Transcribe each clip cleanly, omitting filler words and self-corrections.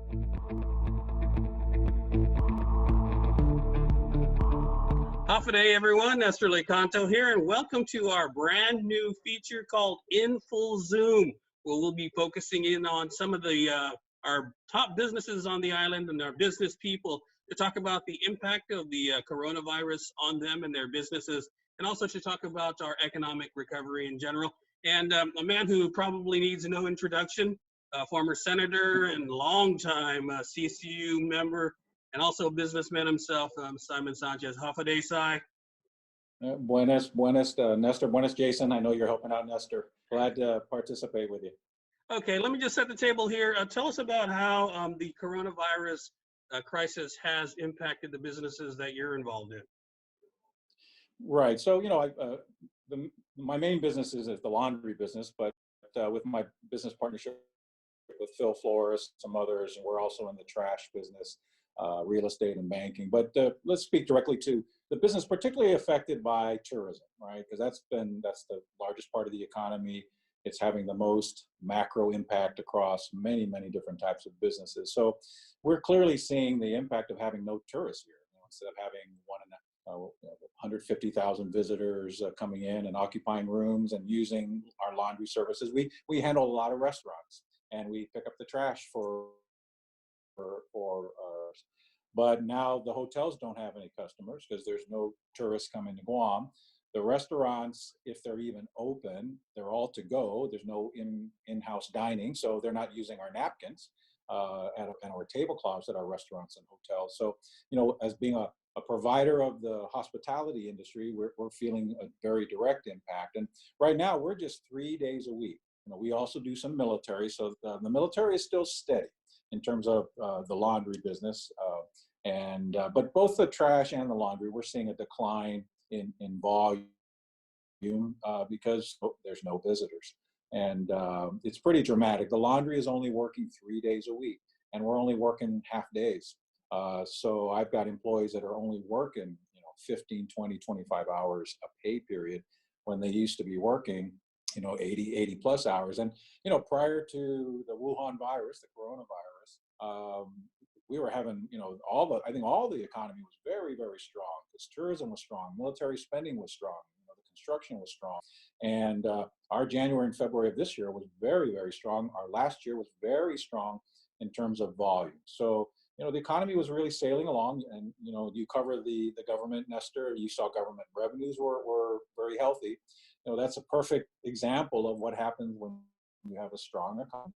Half a day, everyone. Nestor Licanto here, and welcome to our brand new feature called In Full Zoom, where we'll be focusing in on some of the our top businesses on the island and our business people to talk about the impact of the coronavirus on them and their businesses, and also to talk about our economic recovery in general. And a man who probably needs no introduction, former senator and longtime CCU member, and also a businessman himself, Simon Sanchez. Hafaday, Si. Buenas, Nestor. Buenas, Jason. I know you're helping out, Nestor. Glad to participate with you. Okay, let me just set the table here. Tell us about how the coronavirus crisis has impacted the businesses that you're involved in. Right. So, my main business is the laundry business, but with my business partnership with Phil Flores, some others, and we're also in the trash business, real estate and banking. But let's speak directly to the business particularly affected by tourism, right? Because that's the largest part of the economy. It's having the most macro impact across many, many different types of businesses. So we're clearly seeing the impact of having no tourists here. Instead of having 150,000 visitors coming in and occupying rooms and using our laundry services, we handle a lot of restaurants and we pick up the trash for but now the hotels don't have any customers because there's no tourists coming to Guam. The restaurants, if they're even open, they're all to go. There's no in-house dining, so they're not using our napkins and our tablecloths at our restaurants and hotels. So, as being a provider of the hospitality industry, we're feeling a very direct impact. And right now, we're just 3 days a week. We also do some military, so the military is still steady in terms of the laundry business. But both the trash and the laundry, we're seeing a decline in volume because there's no visitors. And it's pretty dramatic. The laundry is only working 3 days a week, and we're only working half days. So I've got employees that are only working 15, 20, 25 hours a pay period when they used to be working 80 plus hours. And prior to the Wuhan virus, the coronavirus, we were having I think all the economy was very, very strong because tourism was strong, military spending was strong, the construction was strong. And our January and February of this year was very, very strong. Our last year was very strong in terms of volume. So the economy was really sailing along. And you cover the government, Nestor. You saw government revenues were very healthy. That's a perfect example of what happens when you have a strong economy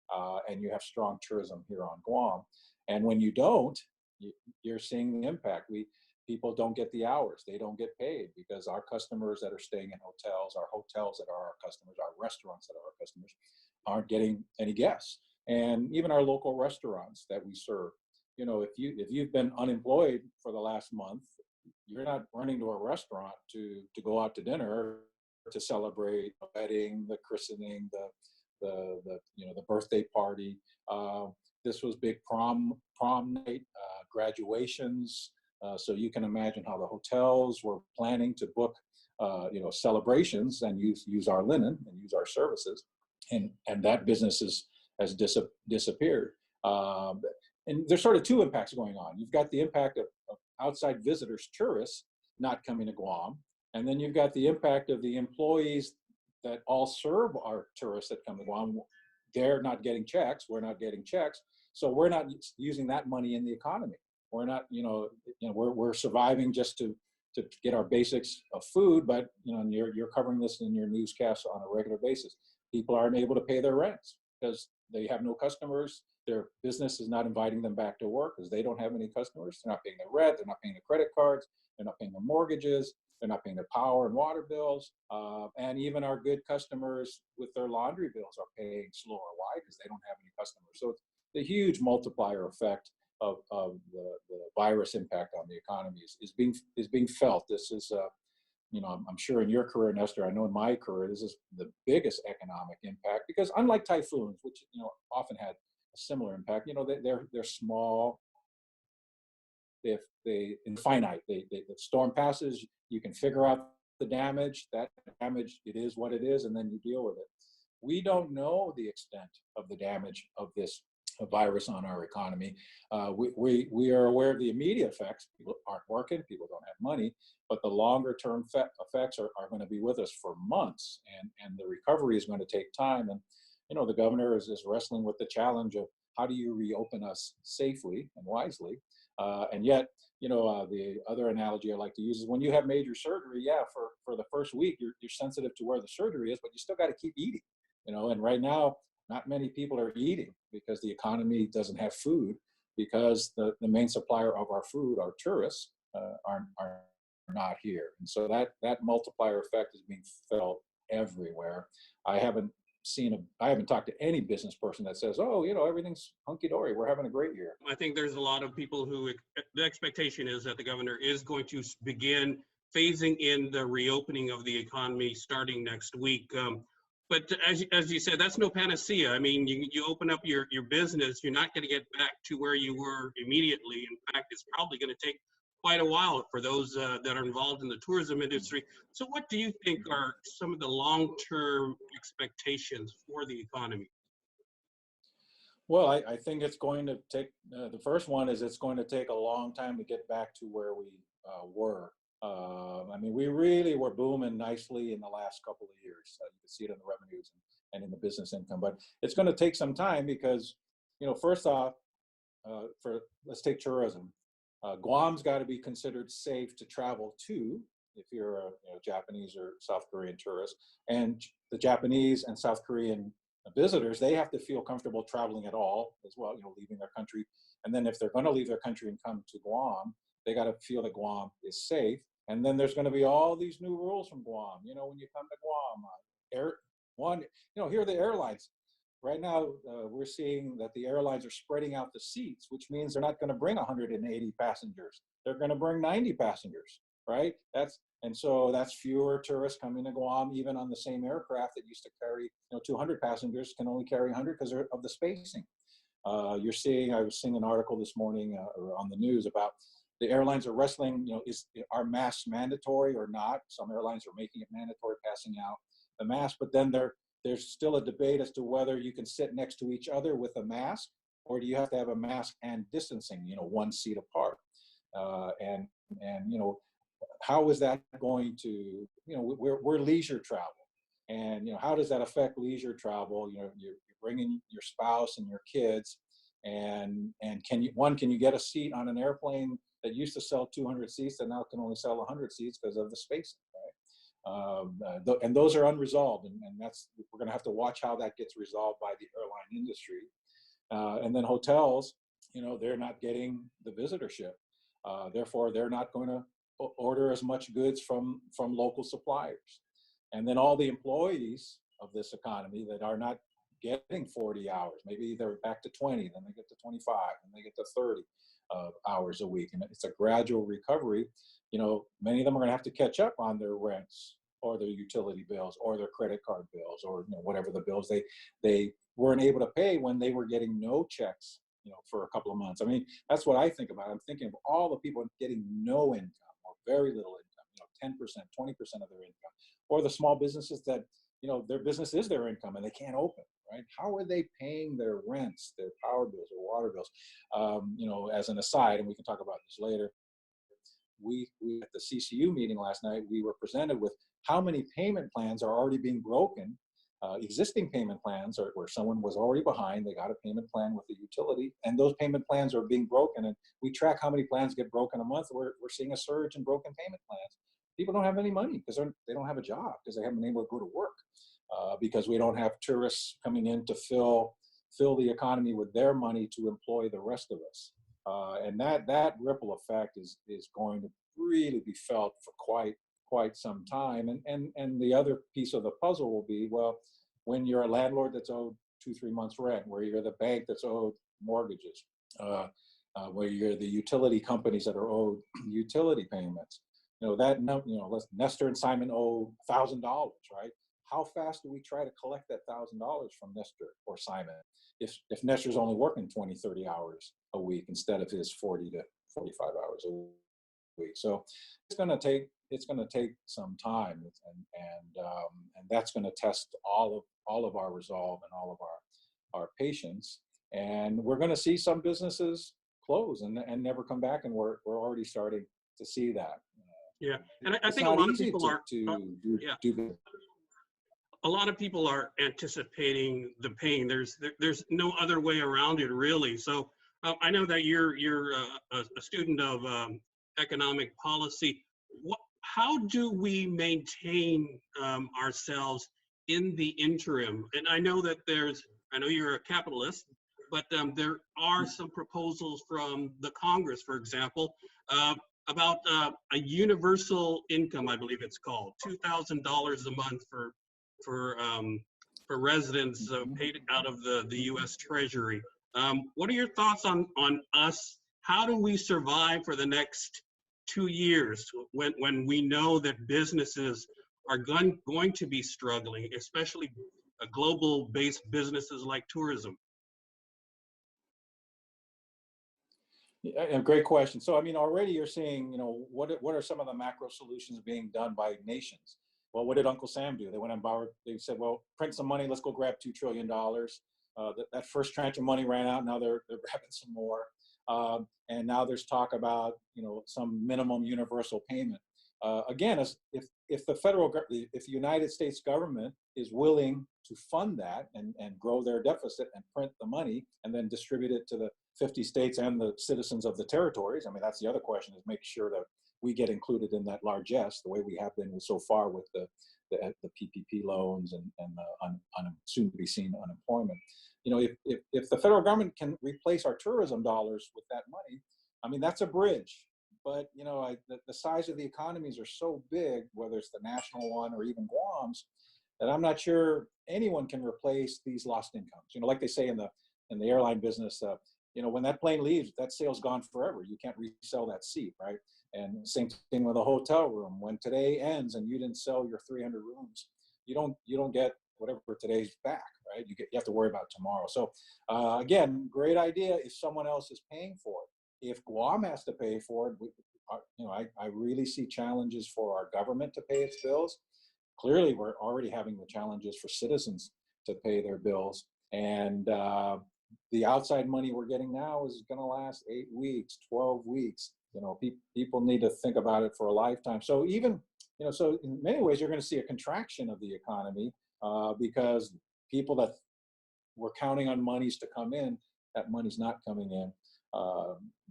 and you have strong tourism here on Guam. And when you don't, you're seeing the impact. People don't get the hours. They don't get paid because our customers that are staying in hotels, our hotels that are our customers, our restaurants that are our customers, aren't getting any guests. And even our local restaurants that we serve, if you've been unemployed for the last month, you're not running to a restaurant to go out to dinner to celebrate a wedding, the christening, the birthday party. This was big prom night, graduations. So you can imagine how the hotels were planning to book, celebrations and use our linen and use our services, and that business has disappeared. And there's sort of two impacts going on. You've got the impact of outside visitors, tourists, not coming to Guam, and then you've got the impact of the employees that all serve our tourists that come to Guam. They're not getting checks. We're not getting checks. So we're not using that money in the economy. We're not, we're surviving just to get our basics of food, but you're covering this in your newscasts on a regular basis. People aren't able to pay their rents because they have no customers. Their business is not inviting them back to work because they don't have any customers. They're not paying their rent. They're not paying their credit cards. They're not paying their mortgages. They're not paying their power and water bills. And even our good customers with their laundry bills are paying slower. Why? Because they don't have any customers. So it's the huge multiplier effect of the virus impact on the economy is being felt. This is, I'm sure in your career, Nestor, I know in my career, this is the biggest economic impact because unlike typhoons, which, often had a similar impact, they're small. If they finite, the storm passes, you can figure out the damage. That damage, it is what it is, and then you deal with it. We don't know the extent of the damage of this virus on our economy. We are aware of the immediate effects. People aren't working, people don't have money, but the longer term effects are going to be with us for months, and the recovery is going to take time. And the governor is wrestling with the challenge of how do you reopen us safely and wisely, and yet the other analogy I like to use is when you have major surgery. Yeah, for the first week you're sensitive to where the surgery is, but you still got to keep eating. And right now not many people are eating because the economy doesn't have food, because the main supplier of our food, our tourists, are not here. And so that multiplier effect is being felt everywhere. I haven't I haven't talked to any business person that says, oh, everything's hunky-dory, we're having a great year. I think there's a lot of people who the expectation is that the governor is going to begin phasing in the reopening of the economy starting next week. But as you said, that's no panacea. I mean, you open up your business, you're not going to get back to where you were immediately. In fact, it's probably going to take quite a while for those that are involved in the tourism industry. So what do you think are some of the long-term expectations for the economy? Well, I think it's going to take, the first one is it's going to take a long time to get back to where we were. I mean, we really were booming nicely in the last couple of years. You can see it in the revenues and in the business income, but it's going to take some time because, first off, let's take tourism. Guam's got to be considered safe to travel to if you're a Japanese or South Korean tourist, and the Japanese and South Korean visitors, they have to feel comfortable traveling at all as well, leaving their country. And then if they're going to leave their country and come to Guam, they got to feel that Guam is safe. And then there's going to be all these new rules from Guam. When you come to Guam, here are the airlines. Right now, we're seeing that the airlines are spreading out the seats, which means they're not going to bring 180 passengers. They're going to bring 90 passengers, right? So that's fewer tourists coming to Guam. Even on the same aircraft that used to carry 200 passengers can only carry 100 because of the spacing. I was seeing an article this morning on the news about the airlines are wrestling, are masks mandatory or not? Some airlines are making it mandatory, passing out the mask, but then there's still a debate as to whether you can sit next to each other with a mask, or do you have to have a mask and distancing, one seat apart. And how is that going to, we're leisure travel. And, how does that affect leisure travel? You're bringing your spouse and your kids, and can you get a seat on an airplane that used to sell 200 seats that now can only sell 100 seats because of the spacing, right? And those are unresolved, and we're going to have to watch how that gets resolved by the airline industry. And then hotels, they're not getting the visitorship. Therefore, they're not going to order as much goods from local suppliers. And then all the employees of this economy that are not getting 40 hours, maybe they're back to 20, then they get to 25, and they get to 30 hours a week. And it's a gradual recovery. Many of them are going to have to catch up on their rents or their utility bills or their credit card bills, or whatever the bills they weren't able to pay when they were getting no checks for a couple of months. I mean, that's what I think about. I'm thinking of all the people getting no income or very little income, 10%, 20% of their income, or the small businesses that, their business is their income and they can't open, right? How are they paying their rents, their power bills or water bills? As an aside, and we can talk about this later, we at the CCU meeting last night, we were presented with how many payment plans are already being broken. Existing payment plans where someone was already behind, they got a payment plan with the utility, and those payment plans are being broken. And we track how many plans get broken a month. We're seeing a surge in broken payment plans. People don't have any money because they don't have a job, because they haven't been able to go to work, because we don't have tourists coming in to fill the economy with their money to employ the rest of us. And that ripple effect is going to really be felt for quite some time. And the other piece of the puzzle will be, well, when you're a landlord that's owed 2-3 months rent, where you're the bank that's owed mortgages, where you're the utility companies that are owed utility payments, Nestor and Simon owe $1,000, right? How fast do we try to collect that $1,000 from Nestor or Simon if Nestor's only working 20-30 hours a week instead of his 40 to 45 hours a week? So it's going to take some time, and that's going to test all of our resolve and all of our patience. And we're going to see some businesses close and never come back, and we're already starting to see that. Yeah, and I It's think a not lot of easy people are yeah. do business. A lot of people are anticipating the pain. There's no other way around it, really. So I know that you're a student of economic policy. How do we maintain ourselves in the interim? And I know that I know you're a capitalist, but there are some proposals from the Congress, for example, about a universal income, I believe it's called, $2,000 a month for residents paid out of the U.S. Treasury. What are your thoughts on us? How do we survive for the next 2 years when we know that businesses are going to be struggling, especially global-based businesses like tourism? Yeah, great question. So, I mean, already you're seeing, what are some of the macro solutions being done by nations? Well, what did Uncle Sam do? They went and borrowed, they said, well, print some money, let's go grab $2 trillion. That first tranche of money ran out, now they're grabbing some more. And now there's talk about, some minimum universal payment. Again, if the United States government is willing to fund that and grow their deficit and print the money and then distribute it to the 50 states and the citizens of the territories, I mean, that's the other question, is make sure that we get included in that largesse the way we have been so far with the PPP loans and the soon to be seen unemployment. If the federal government can replace our tourism dollars with that money, I mean, that's a bridge. But the size of the economies are so big, whether it's the national one or even Guam's, that I'm not sure anyone can replace these lost incomes. Like they say in the airline business, when that plane leaves, that sail's gone forever. You can't resell that seat, right? And same thing with a hotel room. When today ends and you didn't sell your 300 rooms, you don't get whatever today's back, right? You have to worry about tomorrow. So again, great idea if someone else is paying for it. If Guam has to pay for it, I really see challenges for our government to pay its bills. Clearly, we're already having the challenges for citizens to pay their bills. And the outside money we're getting now is going to last 8 weeks, 12 weeks. People need to think about it for a lifetime. So so in many ways, you're going to see a contraction of the economy because people that were counting on monies to come in, that money's not coming in.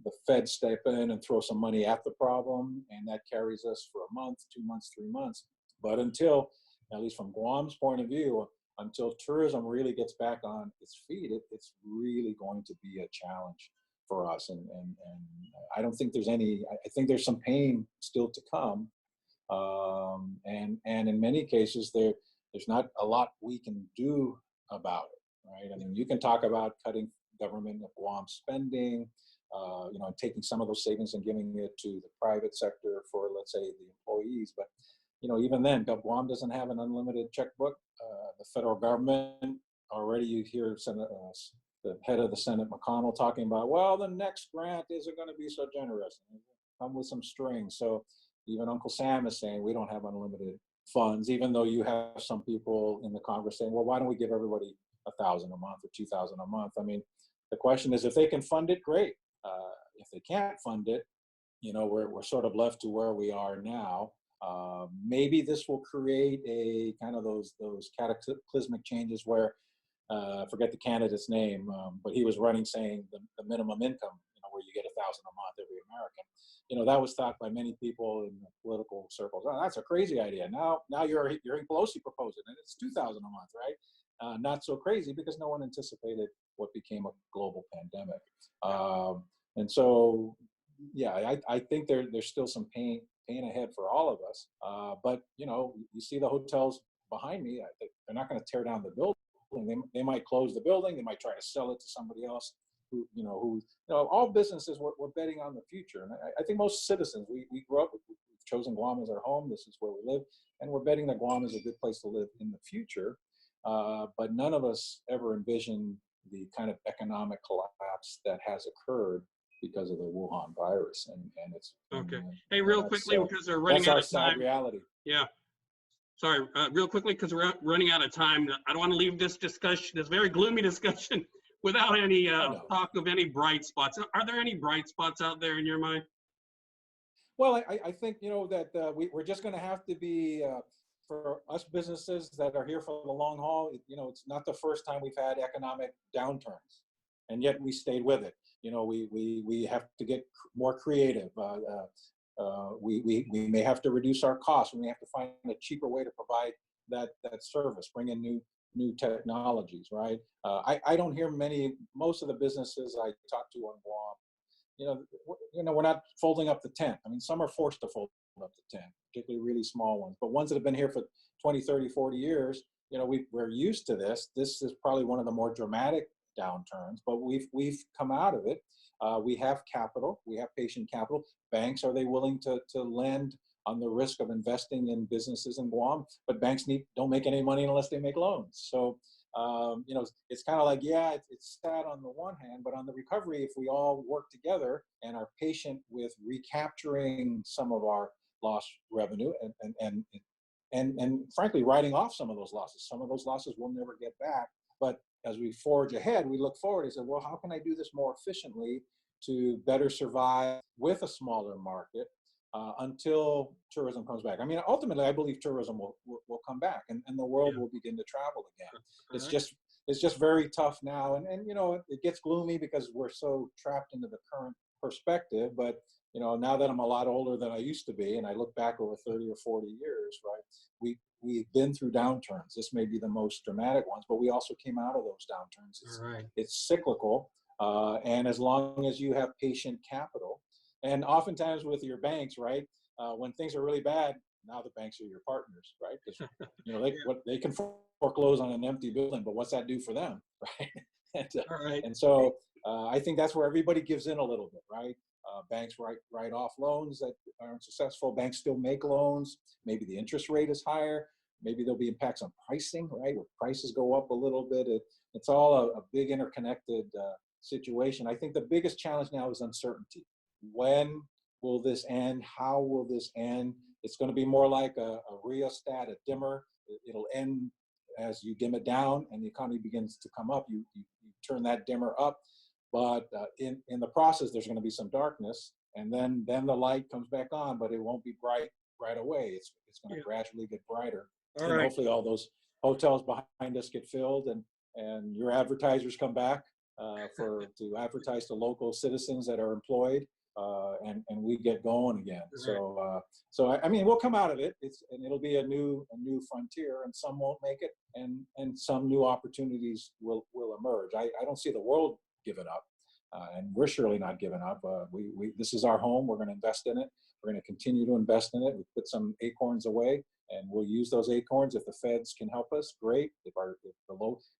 The Fed step in and throw some money at the problem, and that carries us for a month, 2 months, 3 months. But until, at least from Guam's point of view, until tourism really gets back on its feet, it's really going to be a challenge for us. And I don't think there's I think there's some pain still to come. And in many cases, there's not a lot we can do about it, right? I mean, you can talk about cutting government of Guam spending, and taking some of those savings and giving it to the private sector for, let's say, the employees. But, even then, Guam doesn't have an unlimited checkbook. The federal government, already you hear the head of the Senate, McConnell, talking about, well, the next grant isn't going to be so generous. Come with some strings. So even Uncle Sam is saying we don't have unlimited funds, even though you have some people in the Congress saying, well, why don't we give everybody $1,000 a month or $2,000 a month? I mean, the question is, if they can fund it, great. If they can't fund it, we're sort of left to where we are now. Maybe this will create a kind of those cataclysmic changes where, I forget the candidate's name, but he was running saying the minimum income, where you get $1,000 a month every American. That was thought by many people in the political circles. Oh, that's a crazy idea. Now you're hearing Pelosi propose it, and it's $2,000 a month, right? Not so crazy because no one anticipated what became a global pandemic. And so, yeah, I think there's still some pain ahead for all of us. But, you see the hotels behind me, they're not going to tear down the building. They might close the building. They might try to sell it to somebody else who all businesses we're betting on the future. And I think most citizens, we grew up, we've chosen Guam as our home. This is where we live. And we're betting that Guam is a good place to live in the future. But none of us ever envisioned the kind of economic collapse that has occurred because of the Wuhan virus. And it's okay. Hey, real quickly, because we're running out of time. That's our sad reality. Yeah. Sorry, real quickly, because we're running out of time. I don't want to leave this discussion, this very gloomy discussion, without any I know. talk of any bright spots, are there any bright spots out there in your mind? Well, I think, that we're just going to have to be, for us businesses that are here for the long haul, it's not the first time we've had economic downturns, and yet we stayed with it. We have to get more creative. We may have to reduce our costs. We may have to find a cheaper way to provide that service, bring in new technologies, right? I don't hear most of the businesses I talk to on Guam, we're not folding up the tent. I mean, some are forced to fold up the tent, particularly really small ones. But ones that have been here for 20, 30, 40 years, we're used to this. This is probably one of the more dramatic downturns, but we've come out of it. We have capital. We have patient capital. Banks, are they willing to lend on the risk of investing in businesses in Guam? But banks don't make any money unless they make loans. So it's kind of like, yeah, it's sad on the one hand, but on the recovery, if we all work together and are patient with recapturing some of our lost revenue and frankly, writing off some of those losses we'll never get back. But as we forge ahead, we look forward and say, well, how can I do this more efficiently to better survive with a smaller market until tourism comes back? I mean, ultimately, I believe tourism will come back and the world will begin to travel again. It's just very tough now. And it gets gloomy because we're so trapped into the current perspective. But, now that I'm a lot older than I used to be, and I look back over 30 or 40 years, right, we've been through downturns. This may be the most dramatic ones, but we also came out of those downturns. It's cyclical. And as long as you have patient capital, and oftentimes with your banks, right, when things are really bad, now the banks are your partners, right? Because they can foreclose on an empty building, but what's that do for them, right? And so I think that's where everybody gives in a little bit, right? Banks write off loans that aren't successful. Banks still make loans. Maybe the interest rate is higher. Maybe there'll be impacts on pricing, right? Where prices go up a little bit. It's all a big interconnected situation. I think the biggest challenge now is uncertainty. When will this end? How will this end? It's going to be more like a rheostat, a dimmer. It'll end as you dim it down and the economy begins to come up. You turn that dimmer up. But in the process, there's going to be some darkness, and then the light comes back on, but it won't be bright right away. It's going to gradually get brighter. Hopefully all those hotels behind us get filled and your advertisers come back to advertise to local citizens that are employed, and we get going again. So I mean, we'll come out of it. And it'll be a new frontier, and some won't make it, and some new opportunities will emerge. I don't see the world giving up, and we're surely not giving up. This is our home. We're going to invest in it. We're going to continue to invest in it. We put some acorns away, and we'll use those acorns. If the feds can help us, great.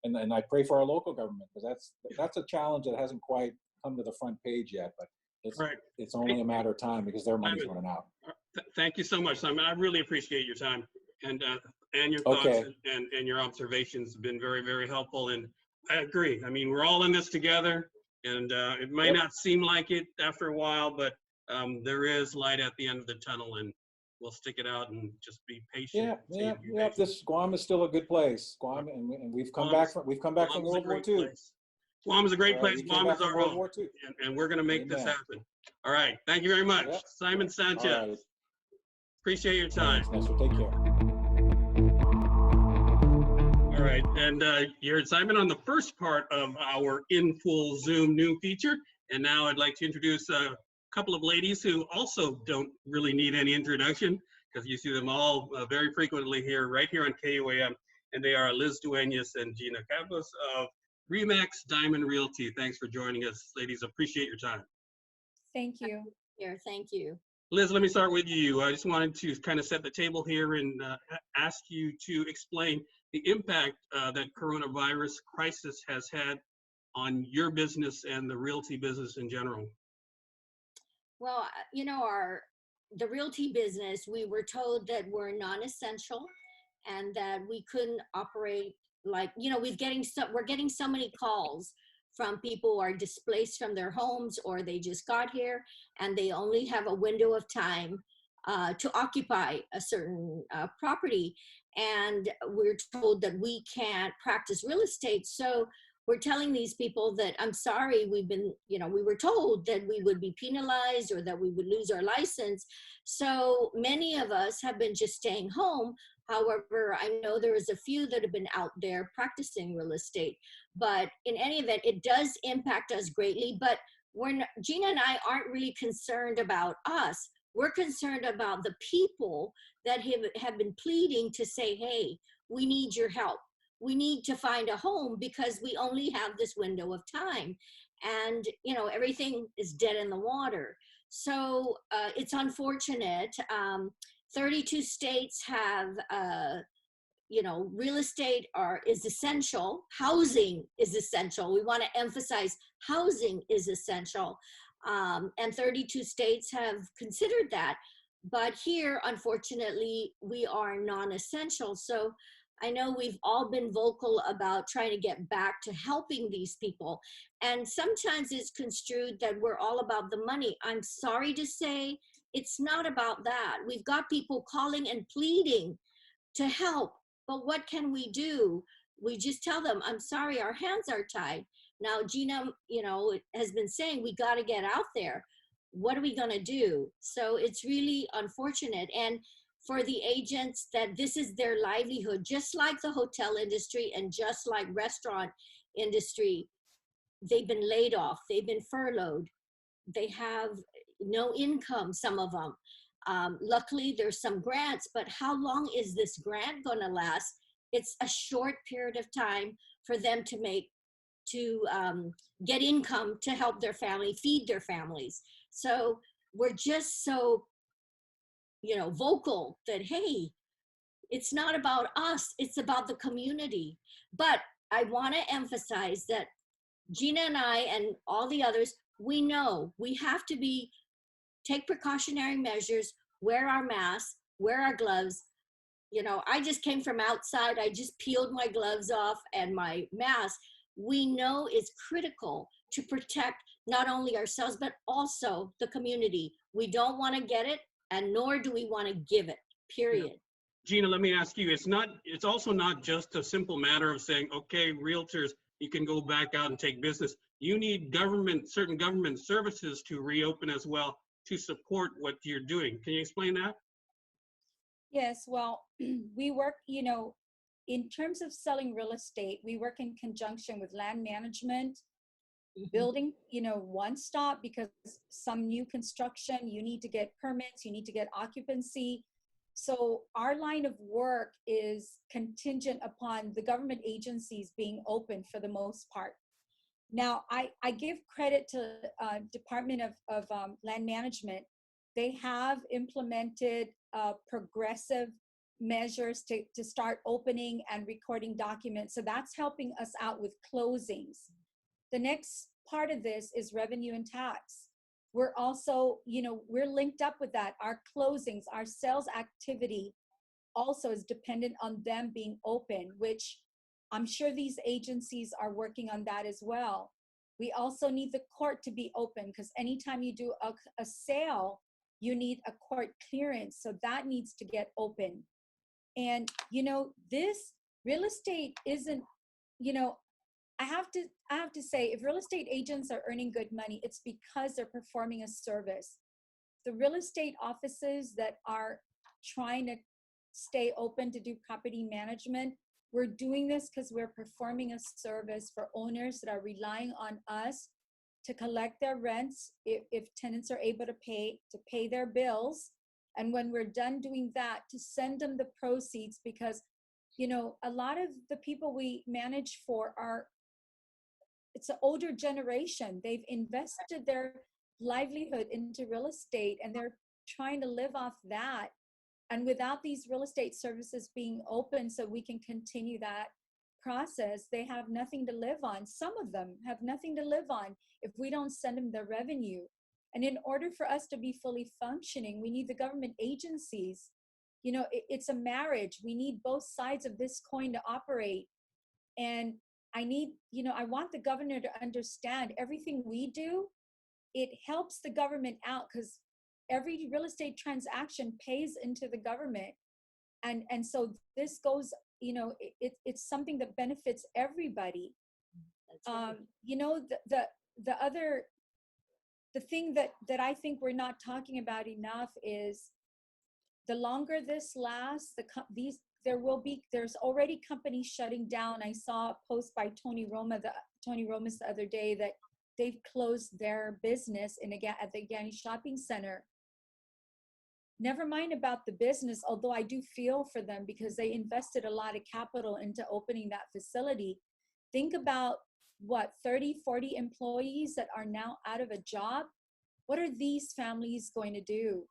And I pray for our local government, because that's a challenge that hasn't quite come to the front page yet, but it's only a matter of time because their money's running out. Thank you so much, Simon. I really appreciate your time and your thoughts and your observations have been very, very helpful. And I agree. I mean, we're all in this together, and it might not seem like it after a while, but there is light at the end of the tunnel, and we'll stick it out and just be patient. This Guam is still a good place. Guam, and we've come back from World War II. Guam is a great place. Guam is our home, and we're going to make this happen. All right. Thank you very much, Simon Sanchez. Appreciate your time. Thanks, Nestor. Take care. All right, and you heard Simon on the first part of our In Full Zoom new feature, and now I'd like to introduce a couple of ladies who also don't really need any introduction, because you see them all very frequently right here on KUAM, and they are Liz Duenas and Gina Cabos of Remax Diamond Realty. Thanks for joining us, ladies. Appreciate your time. Thank you. Thank you. Liz, let me start with you. I just wanted to kind of set the table here and ask you to explain the impact that coronavirus crisis has had on your business and the realty business in general. Well, the realty business, we were told that we're non-essential and that we couldn't operate we're getting so many calls from people who are displaced from their homes, or they just got here and they only have a window of time to occupy a certain property. And we're told that we can't practice real estate. So we're telling these people that, I'm sorry, we've been, we were told that we would be penalized or that we would lose our license. So many of us have been just staying home. However, I know there is a few that have been out there practicing real estate. But in any event, it does impact us greatly. But Gina and I aren't really concerned about us. We're concerned about the people that have been pleading to say, hey, we need your help. We need to find a home because we only have this window of time. And, everything is dead in the water. So it's unfortunate. 32 states have, real estate is essential. Housing is essential. We want to emphasize housing is essential. And 32 states have considered that. But here, unfortunately, we are non-essential. So I know we've all been vocal about trying to get back to helping these people. And sometimes it's construed that we're all about the money. I'm sorry to say, it's not about that. We've got people calling and pleading to help. But what can we do? We just tell them, I'm sorry, our hands are tied. Now, Gina, has been saying we got to get out there. What are we going to do? So it's really unfortunate. And for the agents that this is their livelihood, just like the hotel industry and just like restaurant industry, they've been laid off, they've been furloughed, they have no income, some of them. Luckily, there's some grants, but how long is this grant going to last? It's a short period of time for them to get income to help their family, feed their families. So we're just so, vocal that, hey, it's not about us, it's about the community. But I want to emphasize that Gina and I and all the others, we know we have to take precautionary measures, wear our masks, wear our gloves. I just came from outside. I just peeled my gloves off and my mask. We know it's critical to protect not only ourselves, but also the community. We don't want to get it, and nor do we want to give it, period. Yeah. Gina, let me ask you, it's also not just a simple matter of saying, okay, realtors, you can go back out and take business. You need certain government services to reopen as well to support what you're doing. Can you explain that? Yes, well, we work, in terms of selling real estate, we work in conjunction with land management, building, one stop, because some new construction, you need to get permits, you need to get occupancy. So our line of work is contingent upon the government agencies being open for the most part. Now, I give credit to Department of Land Management. They have implemented progressive measures to start opening and recording documents. So that's helping us out with closings. The next part of this is revenue and tax. We're also, we're linked up with that. Our closings, our sales activity also is dependent on them being open, which I'm sure these agencies are working on that as well. We also need the court to be open, because anytime you do a sale, you need a court clearance. So that needs to get open. And, this real estate isn't, I have to say, if real estate agents are earning good money, it's because they're performing a service. The real estate offices that are trying to stay open to do property management, we're doing this because we're performing a service for owners that are relying on us to collect their rents if tenants are able to pay their bills. And when we're done doing that, to send them the proceeds, because, a lot of the people we manage for it's an older generation. They've invested their livelihood into real estate and they're trying to live off that. And without these real estate services being open so we can continue that process, they have nothing to live on. Some of them have nothing to live on if we don't send them the revenue. And in order for us to be fully functioning, we need the government agencies. It's a marriage. We need both sides of this coin to operate. And I want the governor to understand everything we do, it helps the government out, because every real estate transaction pays into the government. And so this goes, it's something that benefits everybody. That's right. You know, the thing that I think we're not talking about enough is the longer this lasts, there's already companies shutting down. I saw a post by Tony Romas the other day that they've closed their business at the Gani Shopping Center. Never mind about the business, although I do feel for them because they invested a lot of capital into opening that facility. Think about what, 30, 40 employees that are now out of a job. What are these families going to do?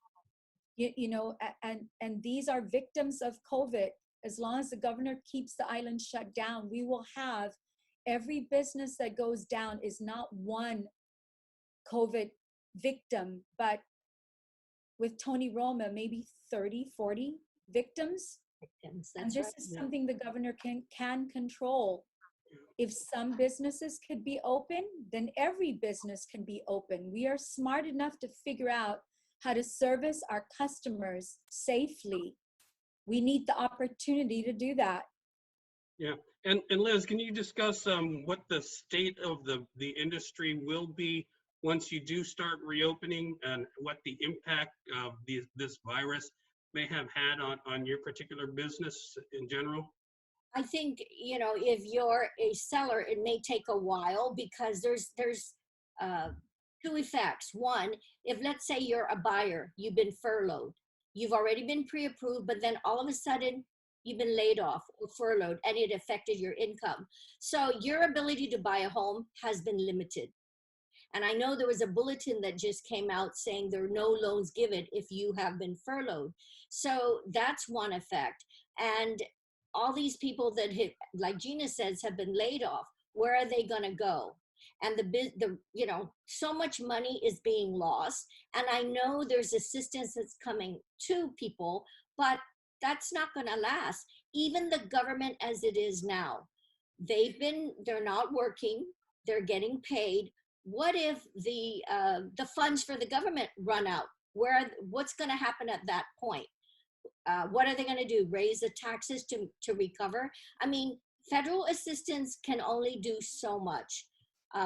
You know, and these are victims of COVID. As long as the governor keeps the island shut down, we will have every business that goes down is not one COVID victim, but with Tony Roma, maybe 30, 40 victims. Victims, And that's this right. is something the governor can control. If some businesses could be open, then every business can be open. We are smart enough to figure out how to service our customers safely. We need the opportunity to do that. Yeah, and Liz, can you discuss what the state of the industry will be once you do start reopening, and what the impact of this virus may have had on your particular business in general? I think, you know, if you're a seller, it may take a while because there's uh, two effects. One, if let's say you're a buyer, you've been furloughed, you've already been pre-approved, but then all of a sudden you've been laid off or furloughed and it affected your income. So your ability to buy a home has been limited. And I know there was a bulletin that just came out saying there are no loans given if you have been furloughed. So that's one effect. And all these people that have, like Gina says, have been laid off, where are they going to go? And the you know, so much money is being lost. And I know there's assistance that's coming to people, but that's not going to last. Even the government as it is now, they're not working, they're getting paid. What if the funds for the government run out? What's going to happen at that point? What are they going to do? Raise the taxes to recover? I mean, federal assistance can only do so much.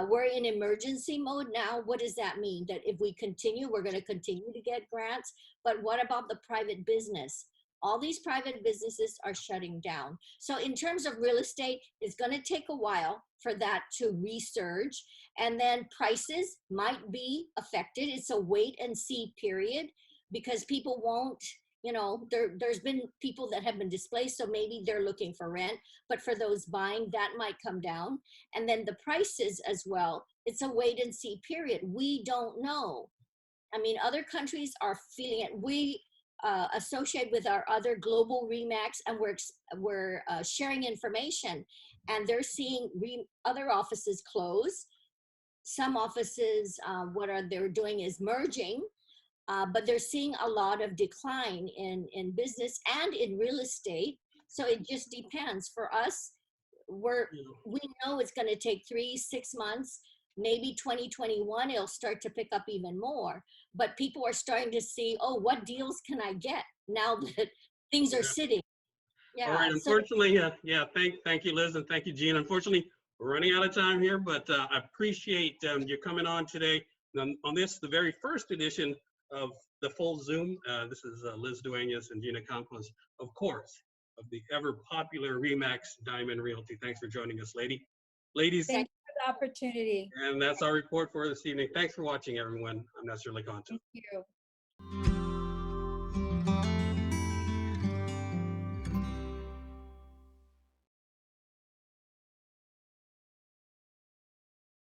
We're in emergency mode now. What does that mean? That if we continue, we're going to continue to get grants. But what about the private business? All these private businesses are shutting down. So in terms of real estate, it's going to take a while for that to resurge. And then prices might be affected. It's a wait and see period because people won't, you know, there's been people that have been displaced, so maybe they're looking for rent, but for those buying, that might come down. And then the prices as well, it's a wait and see period. We don't know. I mean, other countries are feeling it. We associate with our other global REMAX, and we're sharing information, and they're seeing other offices close. Some offices, they're doing is merging, but they're seeing a lot of decline in business and in real estate. So it just depends. For us, we know it's going to take 3-6 months. Maybe 2021 it'll start to pick up even more. But people are starting to see, oh, what deals can I get now that things are sitting? Yeah. All right. Unfortunately, thank you, Liz, and thank you, Gene. Unfortunately, we're running out of time here, but I appreciate you coming on today on this, the very first edition of the full Zoom. This is Liz Duenas and Gina Campos, of course, of the ever popular REMAX Diamond Realty. Thanks for joining us, ladies. Thank you for the opportunity. And that's our report for this evening. Thanks for watching, everyone. I'm Nestor Licanto. Thank you.